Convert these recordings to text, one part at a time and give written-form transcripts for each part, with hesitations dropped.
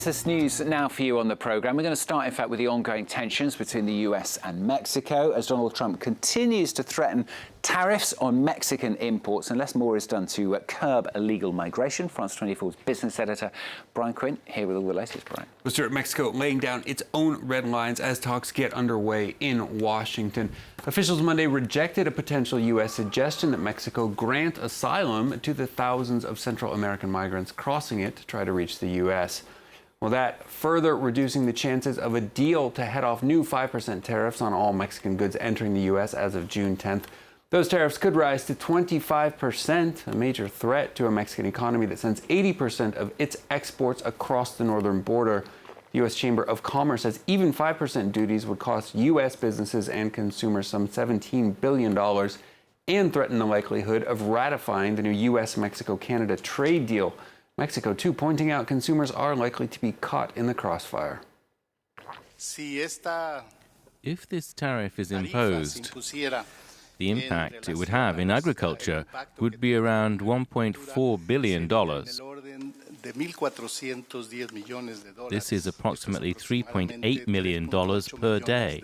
This news now for you on the programme. We're going to start, in fact, with the ongoing tensions between the US and Mexico as Donald Trump continues to threaten tariffs on Mexican imports unless more is done to curb illegal migration. France 24's business editor Brian Quinn here with all the latest. Brian. Mr. Mexico laying down its own red lines as talks get underway in Washington. Officials Monday rejected a potential U.S. suggestion that Mexico grant asylum to the thousands of Central American migrants crossing it to try to reach the U.S. Well, that further reducing the chances of a deal to head off new 5% tariffs on all Mexican goods entering the U.S. as of June 10th. Those tariffs could rise to 25%, a major threat to a Mexican economy that sends 80% of its exports across the northern border. The U.S. Chamber of Commerce says even 5% duties would cost U.S. businesses and consumers some $17 billion and threaten the likelihood of ratifying the new U.S.-Mexico-Canada trade deal. Mexico, too, pointing out consumers are likely to be caught in the crossfire. If this tariff is imposed, the impact it would have in agriculture would be around $1.4 billion. This is approximately $3.8 million per day,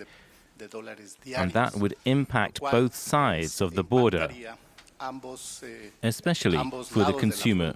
and that would impact both sides of the border, especially for the consumer.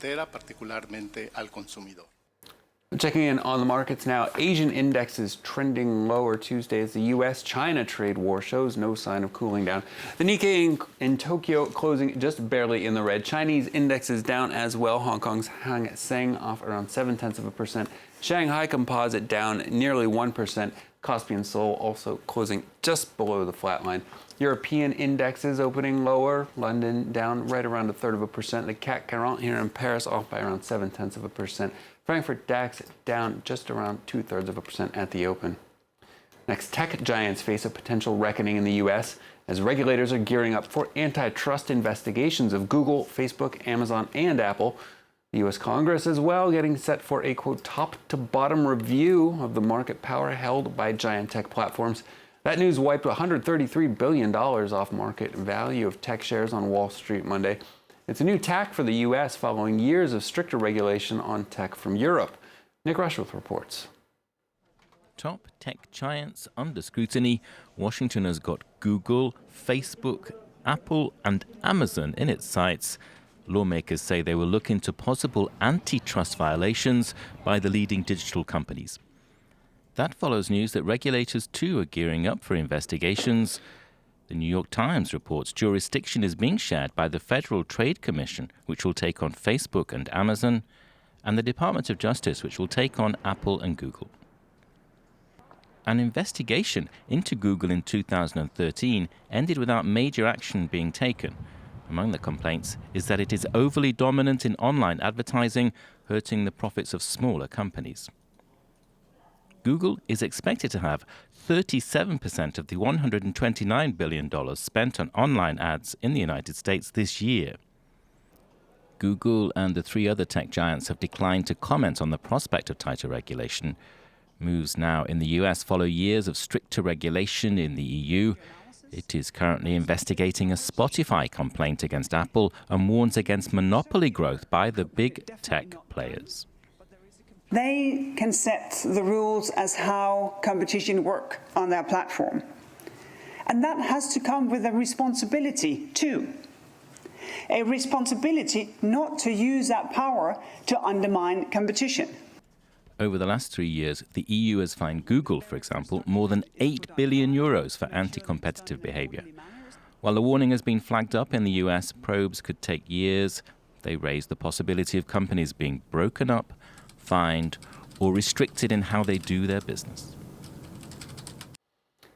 Checking in on the markets now, Asian indexes trending lower Tuesday as the U.S.-China trade war shows no sign of cooling down. The Nikkei in Tokyo closing just barely in the red. Chinese indexes down as well. Hong Kong's Hang Seng off around 0.7%. Shanghai Composite down nearly 1%. Kospi and Seoul also closing just below the flat line. European indexes opening lower. London down right around 1/3%. The CAC 40 here in Paris off by around 0.7%. Frankfurt DAX down just around 2/3% at the open. Next, tech giants face a potential reckoning in the U.S. as regulators are gearing up for antitrust investigations of Google, Facebook, Amazon, and Apple. The U.S. Congress as well getting set for a, quote, top-to-bottom review of the market power held by giant tech platforms. That news wiped $133 billion off market value of tech shares on Wall Street Monday. It's a new tack for the U.S. following years of stricter regulation on tech from Europe. Nick Rushworth reports. Top tech giants under scrutiny. Washington has got Google, Facebook, Apple, and Amazon in its sights. Lawmakers say they will look into possible antitrust violations by the leading digital companies. That follows news that regulators too are gearing up for investigations. The New York Times reports jurisdiction is being shared by the Federal Trade Commission, which will take on Facebook and Amazon, and the Department of Justice, which will take on Apple and Google. An investigation into Google in 2013 ended without major action being taken. Among the complaints is that it is overly dominant in online advertising, hurting the profits of smaller companies. Google is expected to have 37% of the $129 billion spent on online ads in the United States this year. Google and the three other tech giants have declined to comment on the prospect of tighter regulation. Moves now in the US follow years of stricter regulation in the EU. It is currently investigating a Spotify complaint against Apple and warns against monopoly growth by the big tech players. They can set the rules as how competition work on their platform. And that has to come with a responsibility too. A responsibility not to use that power to undermine competition. Over the last 3 years, the EU has fined Google, for example, more than €8 billion for anti-competitive behavior. While the warning has been flagged up in the US, probes could take years. They raise the possibility of companies being broken up, fined, or restricted in how they do their business.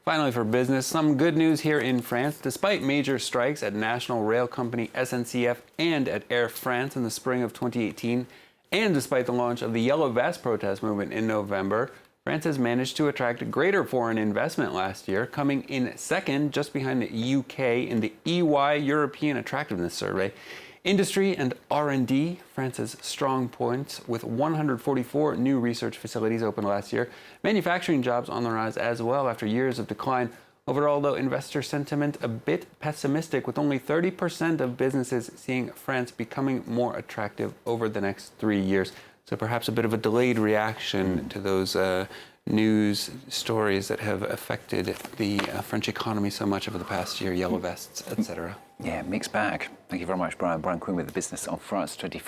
Finally, for business, some good news here in France. Despite major strikes at national rail company SNCF and at Air France in the spring of 2018, and despite the launch of the Yellow Vest protest movement in November, France has managed to attract greater foreign investment last year, coming in second just behind the UK in the EY European Attractiveness Survey. Industry and R&D, France's strong points, with 144 new research facilities opened last year. Manufacturing jobs on the rise as well after years of decline. Overall, though, investor sentiment a bit pessimistic, with only 30% of businesses seeing France becoming more attractive over the next 3 years. So perhaps a bit of a delayed reaction to those news stories that have affected the French economy so much over the past year, yellow vests, etc. Yeah, mixed bag. Thank you very much, Brian. Brian Quinn with the Business of France 24.